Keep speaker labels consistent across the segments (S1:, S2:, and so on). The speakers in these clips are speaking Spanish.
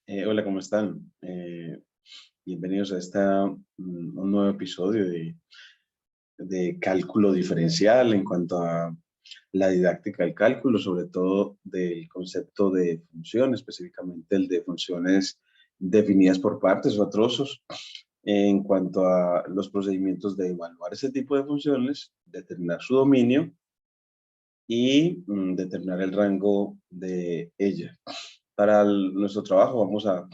S1: Hola, ¿cómo están? Bienvenidos a un nuevo episodio de cálculo diferencial en cuanto a la didáctica del cálculo, sobre todo del concepto de función, específicamente el de funciones definidas por partes o a trozos, en cuanto a los procedimientos de evaluar ese tipo de funciones, determinar su dominio y determinar el rango de ella. Para nuestro trabajo vamos a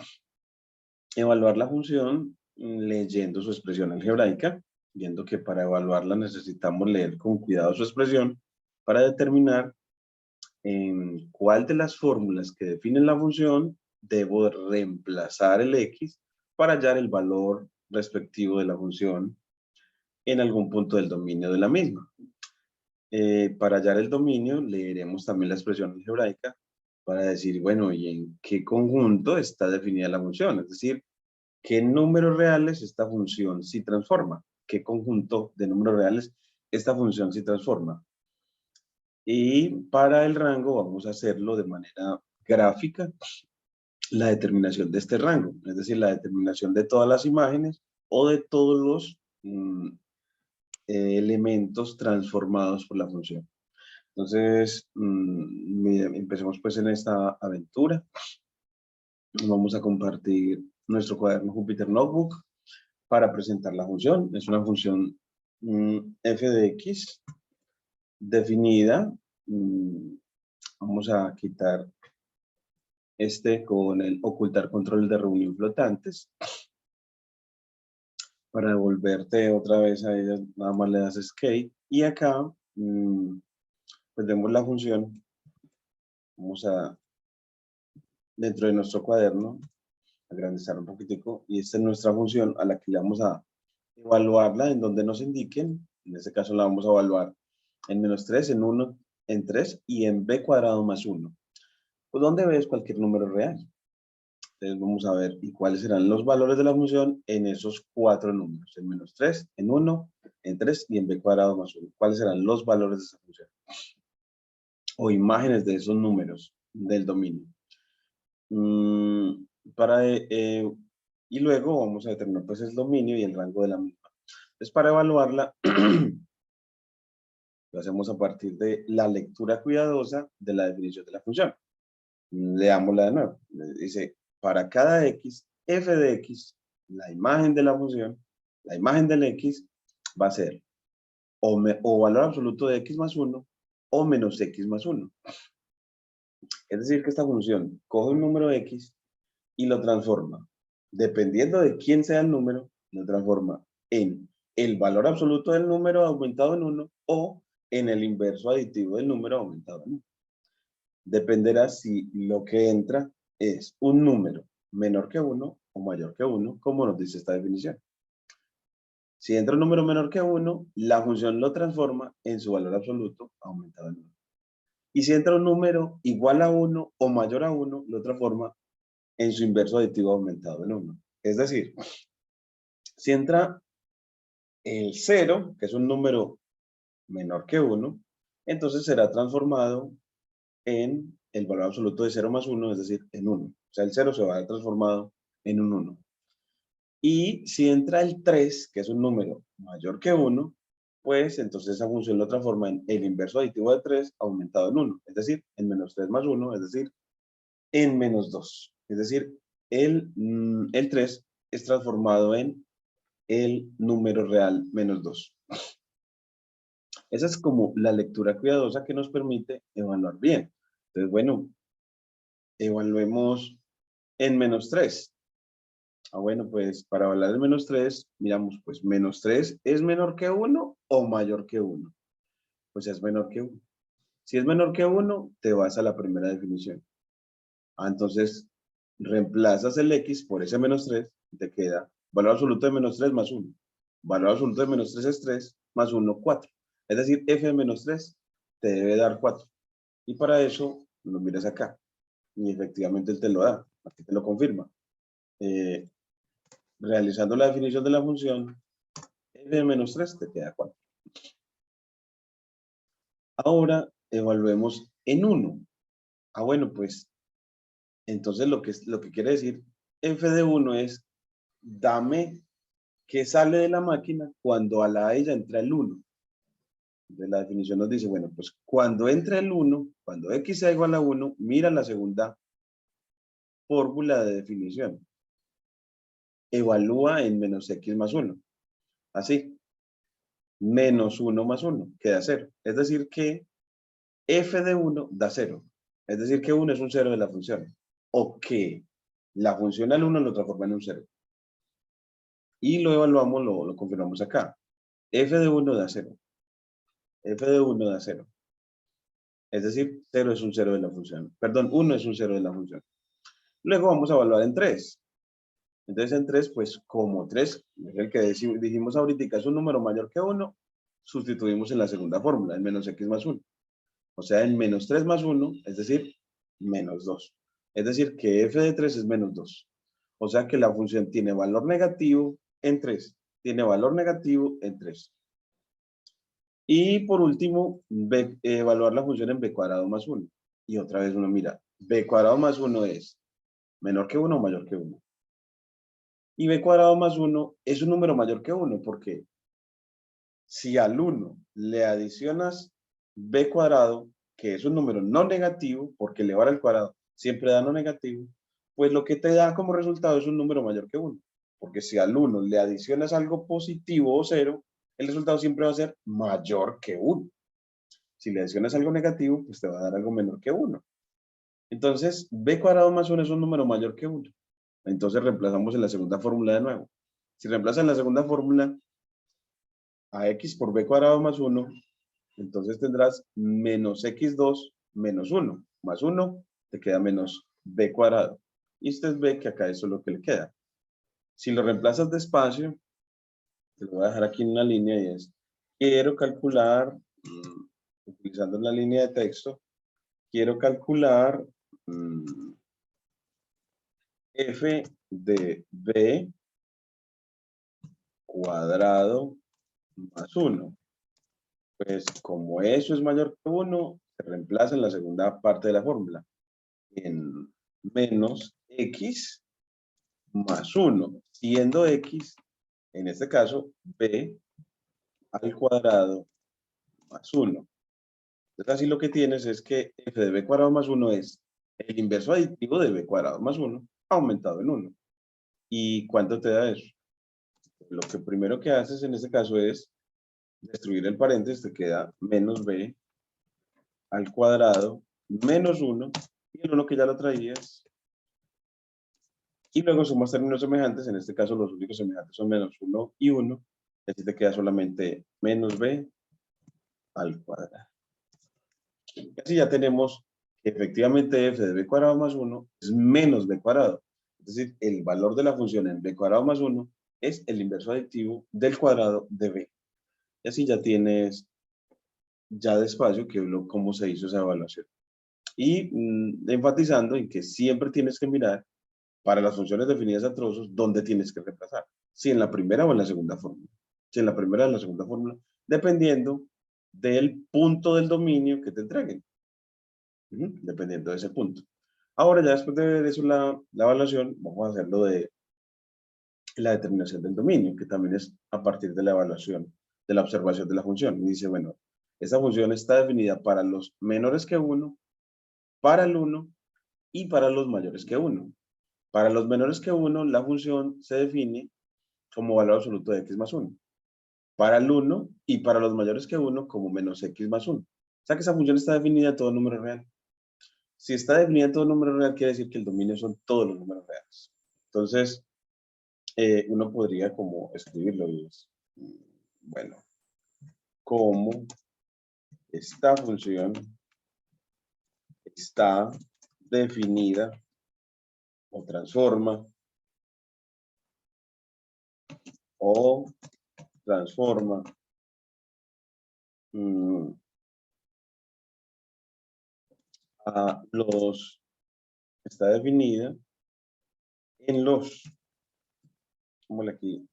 S1: evaluar la función leyendo su expresión algebraica, viendo que para evaluarla necesitamos leer con cuidado su expresión para determinar en cuál de las fórmulas que definen la función debo reemplazar el x para hallar el valor respectivo de la función en algún punto del dominio de la misma. Para hallar el dominio, leeremos también la expresión algebraica para decir, bueno, ¿y en qué conjunto está definida la función? Es decir, ¿qué números reales esta función sí transforma? ¿Qué conjunto de números reales esta función sí transforma? Y para el rango vamos a hacerlo de manera gráfica, la determinación de este rango, es decir, la determinación de todas las imágenes o de todos los elementos transformados por la función. Entonces, empecemos pues en esta aventura. Vamos a compartir nuestro cuaderno Jupyter Notebook para presentar la función. Es una función f de x definida. Vamos a quitar con el ocultar control de reunión flotantes. Para devolverte otra vez a ella, nada más le das escape. Y acá, pues vemos la función. Vamos a, dentro de nuestro cuaderno, agrandizar un poquitico. Y esta es nuestra función a la que le vamos a evaluarla en donde nos indiquen. En este caso la vamos a evaluar en -3, en 1, en 3 y en b cuadrado más 1. Pues donde b es cualquier número real. Entonces vamos a ver y cuáles serán los valores de la función en esos 4 números. En -3, en 1, en 3 y en b cuadrado más 1. ¿Cuáles serán los valores de esa función? O imágenes de esos números del dominio. Mm, y luego vamos a determinar pues el dominio y el rango de la misma. Entonces para evaluarla, lo hacemos a partir de la lectura cuidadosa de la definición de la función. Leámosla de nuevo. Dice, para cada x, f de x, la imagen de la función, la imagen del x va a ser o valor absoluto de x más 1 o menos x más 1. Es decir, que esta función coge un número x y lo transforma. Dependiendo de quién sea el número, lo transforma en el valor absoluto del número aumentado en 1 o en el inverso aditivo del número aumentado en 1. Dependerá si lo que entra es un número menor que 1 o mayor que 1, como nos dice esta definición. Si entra un número menor que 1, la función lo transforma en su valor absoluto aumentado en 1. Y si entra un número igual a 1 o mayor a 1, lo transforma en su inverso aditivo aumentado en 1. Es decir, si entra el 0, que es un número menor que 1, entonces será transformado en el valor absoluto de 0 más 1, es decir, en 1. O sea, el 0 se va a ver transformado en un 1. Y si entra el 3, que es un número mayor que 1, pues entonces esa función lo transforma en el inverso aditivo de 3 aumentado en 1. Es decir, en -3 más 1, es decir, en -2. Es decir, el 3 es transformado en el número real -2. Esa es como la lectura cuidadosa que nos permite evaluar bien. Entonces, bueno, evaluemos en -3. Bueno, pues para evaluar el -3, miramos, pues -3 es menor que 1 o mayor que 1. Pues es menor que 1. Si es menor que 1, te vas a la primera definición. Entonces, reemplazas el x por ese -3 y te queda valor absoluto de -3 más 1. Valor absoluto de -3 es 3, más 1, 4. Es decir, f de -3 te debe dar 4. Y para eso, lo miras acá. Y efectivamente él te lo da. Aquí te lo confirma. Realizando la definición de la función, f de -3 te queda 4. Ahora evaluemos en 1. Bueno, pues Entonces lo que quiere decir f de 1 es, dame qué sale de la máquina cuando a la ella entra el 1. De la definición nos dice, bueno, pues cuando entra el 1, cuando x sea igual a 1, mira la segunda fórmula de definición. Evalúa en menos x más 1. Así. Menos 1 más 1 queda 0. Es decir que f de 1 da 0. Es decir que 1 es un 0 de la función. O que la función al 1 lo transforma en un 0. Y lo evaluamos, lo confirmamos acá. F de 1 da 0. F de 1 da 0. Es decir, 0 es un 0 de la función. Perdón, 1 es un 0 de la función. Luego vamos a evaluar en 3. Entonces en 3, pues como 3 es el que dijimos ahorita que es un número mayor que 1, sustituimos en la segunda fórmula, en menos x más 1. O sea, en menos 3 más 1, es decir, menos 2. Es decir, que f de 3 es menos 2. O sea que la función tiene valor negativo en 3. Tiene valor negativo en 3. Y por último, evaluar la función en b cuadrado más 1. Y otra vez uno mira, b cuadrado más 1 es menor que 1 o mayor que 1. Y b cuadrado más 1 es un número mayor que 1. ¿Por qué? Si al 1 le adicionas b cuadrado, que es un número no negativo, porque elevar al cuadrado siempre da no negativo, pues lo que te da como resultado es un número mayor que 1. Porque si al 1 le adicionas algo positivo o 0, el resultado siempre va a ser mayor que 1. Si le adicionas algo negativo, pues te va a dar algo menor que 1. Entonces, b cuadrado más 1 es un número mayor que 1. Entonces reemplazamos en la segunda fórmula de nuevo. Si reemplazas en la segunda fórmula a x por b cuadrado más 1, entonces tendrás menos x2 menos 1. Más 1 te queda menos b cuadrado. Y usted ve que acá eso es lo que le queda. Si lo reemplazas despacio, te lo voy a dejar aquí en una línea y es, quiero calcular, utilizando la línea de texto, quiero calcular f de b cuadrado más 1. Pues como eso es mayor que 1, se reemplaza en la segunda parte de la fórmula. En menos x más 1, siendo x, en este caso, b al cuadrado más 1. Entonces así lo que tienes es que f de b cuadrado más 1 es el inverso aditivo de b cuadrado más 1 aumentado en 1. ¿Y cuánto te da eso? Lo que primero que haces en este caso es destruir el paréntesis, te queda menos b al cuadrado menos 1, y el 1 que ya lo traías, y luego sumas términos semejantes, en este caso los únicos semejantes son menos 1 y 1, y así te queda solamente menos b al cuadrado. Y así ya tenemos que efectivamente f de b cuadrado más 1 es menos b cuadrado. Es decir, el valor de la función en b cuadrado más 1 es el inverso aditivo del cuadrado de b. Y así ya tienes ya despacio cómo se hizo esa evaluación. Y enfatizando en que siempre tienes que mirar para las funciones definidas a trozos dónde tienes que reemplazar. Si en la primera o en la segunda fórmula. Si en la primera o en la segunda fórmula, dependiendo del punto del dominio que te entreguen. Dependiendo de ese punto. Ahora ya después de ver eso la evaluación, vamos a hacer lo de la determinación del dominio, que también es a partir de la evaluación, de la observación de la función. Y dice, bueno, esta función está definida para los menores que 1, para el 1 y para los mayores que 1. Para los menores que 1, la función se define como valor absoluto de x más 1. Para el 1 y para los mayores que 1 como menos x más 1. O sea que esa función está definida en todo número real. Si está definida en todo número real, quiere decir que el dominio son todos los números reales. Entonces, uno podría como escribirlo y es, bueno, como esta función está definida o transforma está definida en los, como aquí,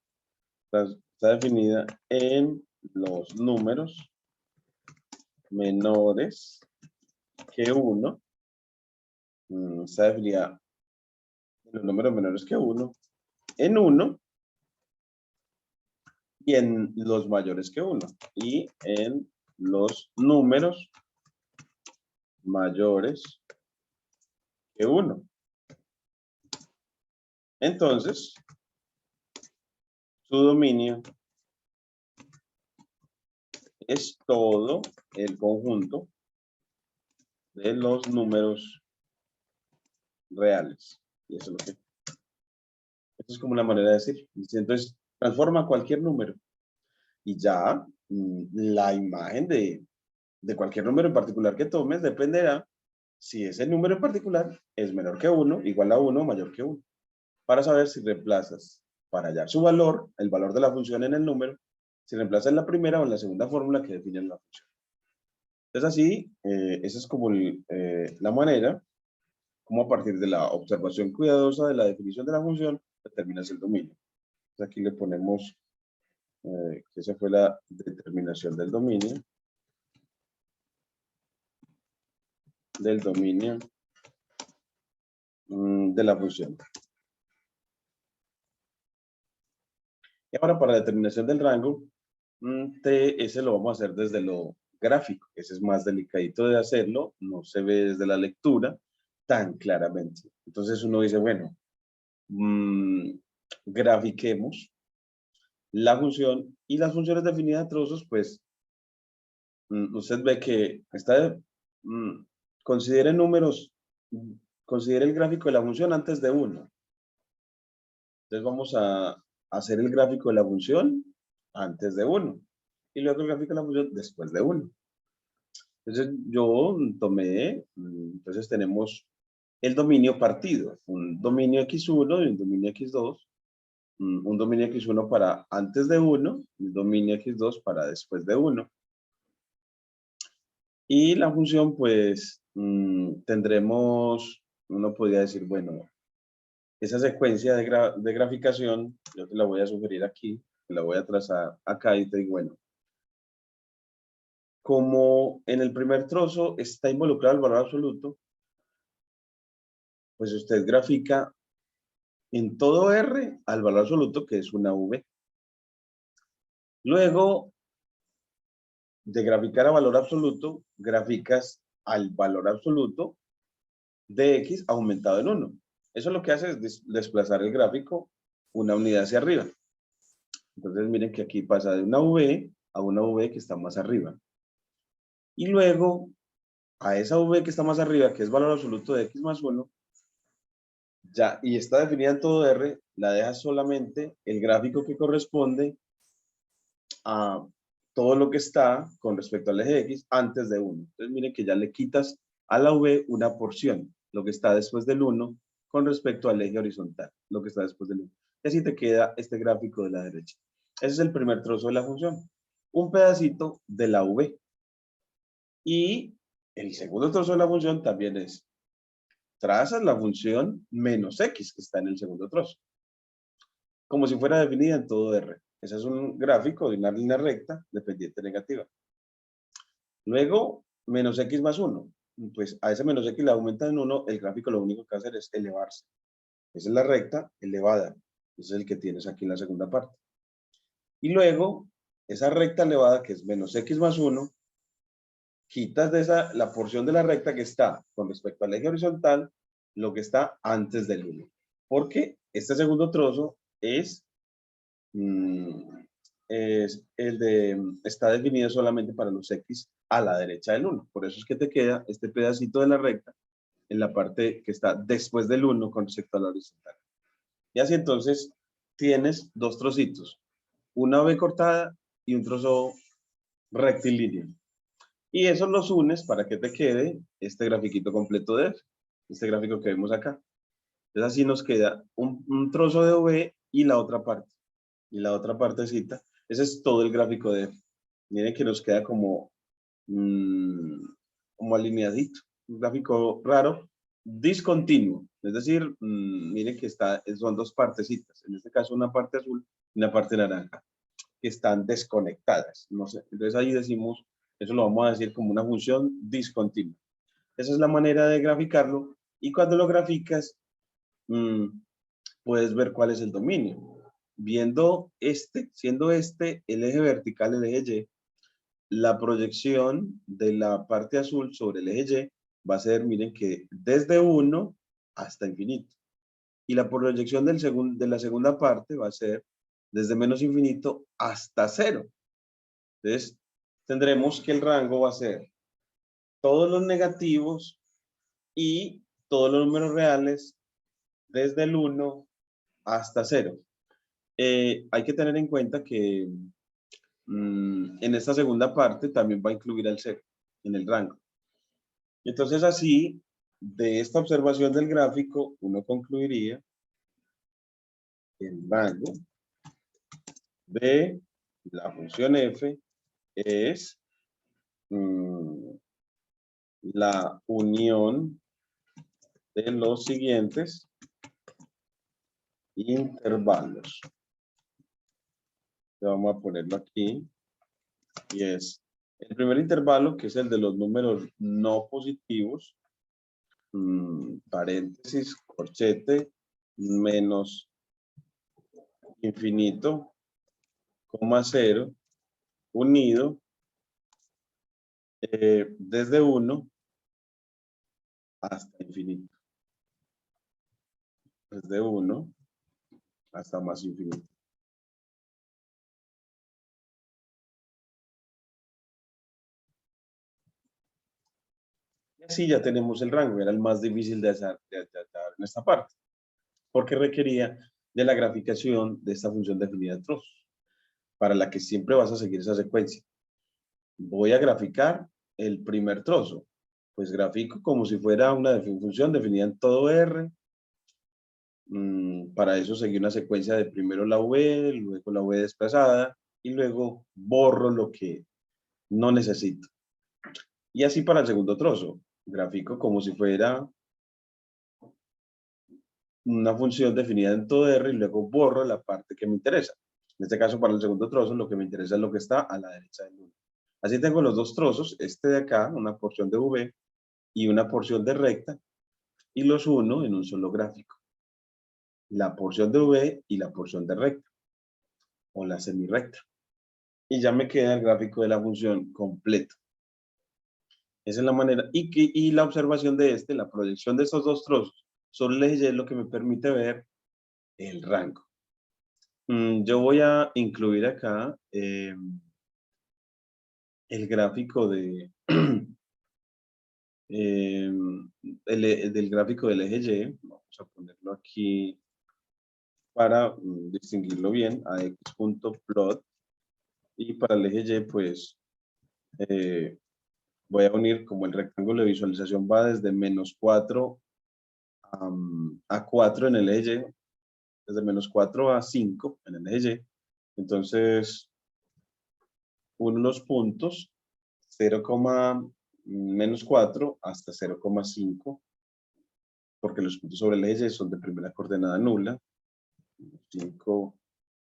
S1: está definida en los números menores que 1 está definida en los números menores que 1, en 1 y en los mayores que 1 y en los números mayores que 1. Entonces, su dominio es todo el conjunto de los números reales. Y eso es como una manera de decir. Entonces, transforma cualquier número. Y ya la imagen de cualquier número en particular que tomes dependerá si ese número en particular es menor que 1, igual a 1 o mayor que 1. Para saber si reemplazas, para hallar su valor, el valor de la función en el número, si reemplazas en la primera o en la segunda fórmula que define la función. Entonces así, esa es como la manera, como a partir de la observación cuidadosa de la definición de la función, determinas el dominio. Entonces aquí le ponemos que esa fue la determinación del dominio. De la función. Y ahora para la determinación del rango, ese lo vamos a hacer desde lo gráfico. Ese es más delicadito de hacerlo, no se ve desde la lectura tan claramente. Entonces uno dice, bueno, grafiquemos la función y las funciones definidas en trozos, pues usted ve que considere números, considere el gráfico de la función antes de 1. Entonces vamos a hacer el gráfico de la función antes de 1 y luego el gráfico de la función después de 1. Entonces yo tomé, entonces tenemos el dominio partido, un dominio x1 y un dominio x2, un dominio x1 para antes de 1 y un dominio x2 para después de 1. Y la función pues tendremos, uno podría decir, bueno, esa secuencia de graficación, yo te la voy a sugerir aquí, te la voy a trazar acá y te digo, bueno, como en el primer trozo está involucrado el valor absoluto, pues usted grafica en todo R al valor absoluto, que es una V. Luego de graficar a valor absoluto, graficas al valor absoluto de X aumentado en 1. Eso lo que hace es desplazar el gráfico una unidad hacia arriba. Entonces miren que aquí pasa de una V a una V que está más arriba. Y luego a esa V que está más arriba, que es valor absoluto de X más 1, ya, y está definida en todo R, la dejas solamente el gráfico que corresponde a todo lo que está con respecto al eje X antes de 1. Entonces miren que ya le quitas a la V una porción, lo que está después del 1 con respecto al eje horizontal, lo que está después del 1. Y así te queda este gráfico de la derecha. Ese es el primer trozo de la función. Un pedacito de la V. Y el segundo trozo de la función también es, trazas la función menos X que está en el segundo trozo. Como si fuera definida en todo R. Ese es un gráfico de una línea recta de pendiente negativa. Luego, menos X más 1. Pues a ese menos X le aumenta en 1, el gráfico lo único que va a hacer es elevarse. Esa es la recta elevada. Ese es el que tienes aquí en la segunda parte. Y luego, esa recta elevada, que es menos X más 1, quitas de esa la porción de la recta que está con respecto al eje horizontal, lo que está antes del 1. Porque este segundo trozo es está definido solamente para los X a la derecha del 1. Por eso es que te queda este pedacito de la recta en la parte que está después del 1 con respecto a la horizontal. Y así entonces tienes dos trocitos, una V cortada y un trozo rectilíneo. Y esos los unes para que te quede este grafiquito completo de F, este gráfico que vemos acá. Entonces así nos queda un trozo de V y la otra parte. Y la otra partecita, ese es todo el gráfico de F. Miren que nos queda como, como alineadito, un gráfico raro, discontinuo. Es decir, miren que son dos partecitas, en este caso una parte azul y una parte naranja, que están desconectadas. No sé. Entonces ahí decimos, eso lo vamos a decir como una función discontinua. Esa es la manera de graficarlo Y cuando lo graficas, puedes ver cuál es el dominio. Siendo este el eje vertical, el eje Y, la proyección de la parte azul sobre el eje Y va a ser, miren que desde 1 hasta infinito. Y la proyección de la segunda parte va a ser desde menos infinito hasta 0. Entonces, tendremos que el rango va a ser todos los negativos y todos los números reales desde el 1 hasta 0. Hay que tener en cuenta que en esta segunda parte también va a incluir el 0 en el rango. Entonces así, de esta observación del gráfico, uno concluiría que el rango de la función f es la unión de los siguientes intervalos. Vamos a ponerlo aquí. Y es el primer intervalo, que es el de los números no positivos, paréntesis, corchete, menos infinito, coma 0, unido, desde 1 hasta infinito. Desde 1 hasta más infinito. Y así ya tenemos el rango, era el más difícil de hallar en esta parte, porque requería de la graficación de esta función definida en trozos, para la que siempre vas a seguir esa secuencia. Voy a graficar el primer trozo. Pues grafico como si fuera una función definida en todo R. Para eso seguí una secuencia de primero la V, luego la V desplazada, y luego borro lo que no necesito. Y así para el segundo trozo. Grafico como si fuera una función definida en todo R y luego borro la parte que me interesa. En este caso, para el segundo trozo, lo que me interesa es lo que está a la derecha del 1. Así tengo los dos trozos, este de acá, una porción de V y una porción de recta, y los uno en un solo gráfico. La porción de V y la porción de recta, o la semirrecta. Y ya me queda el gráfico de la función completo. Esa es la manera, y la observación de la proyección de estos dos trozos sobre el eje Y es lo que me permite ver el rango. Yo voy a incluir acá el gráfico de del gráfico del eje Y. Vamos a ponerlo aquí para distinguirlo bien, a x.plot. Y para el eje Y, pues, voy a unir, como el rectángulo de visualización va desde menos 4 a 4 en el eje Y, desde menos 4 a 5 en el eje Y. Entonces, uno los puntos, 0, menos 4 hasta 0,5, porque los puntos sobre el eje Y son de primera coordenada nula. 5,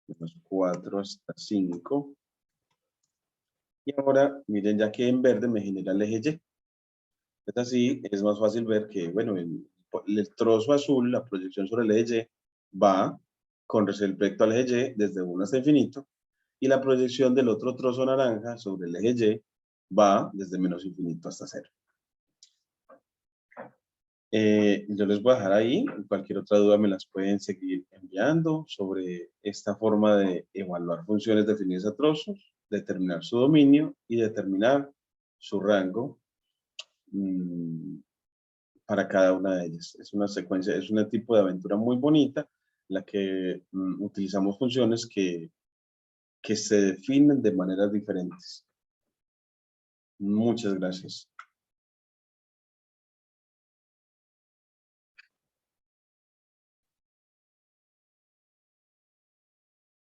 S1: menos 4 hasta 5. Y ahora, miren, ya que en verde me genera el eje Y. Es así, es más fácil ver que, bueno, el trozo azul, la proyección sobre el eje Y, va con respecto al eje Y desde 1 hasta infinito, y la proyección del otro trozo naranja sobre el eje Y va desde menos infinito hasta 0. Yo les voy a dejar ahí, cualquier otra duda me las pueden seguir enviando sobre esta forma de evaluar funciones definidas a trozos, determinar su dominio y determinar su rango para cada una de ellas. Es una secuencia, es un tipo de aventura muy bonita, en la que utilizamos funciones que se definen de maneras diferentes. Muchas gracias.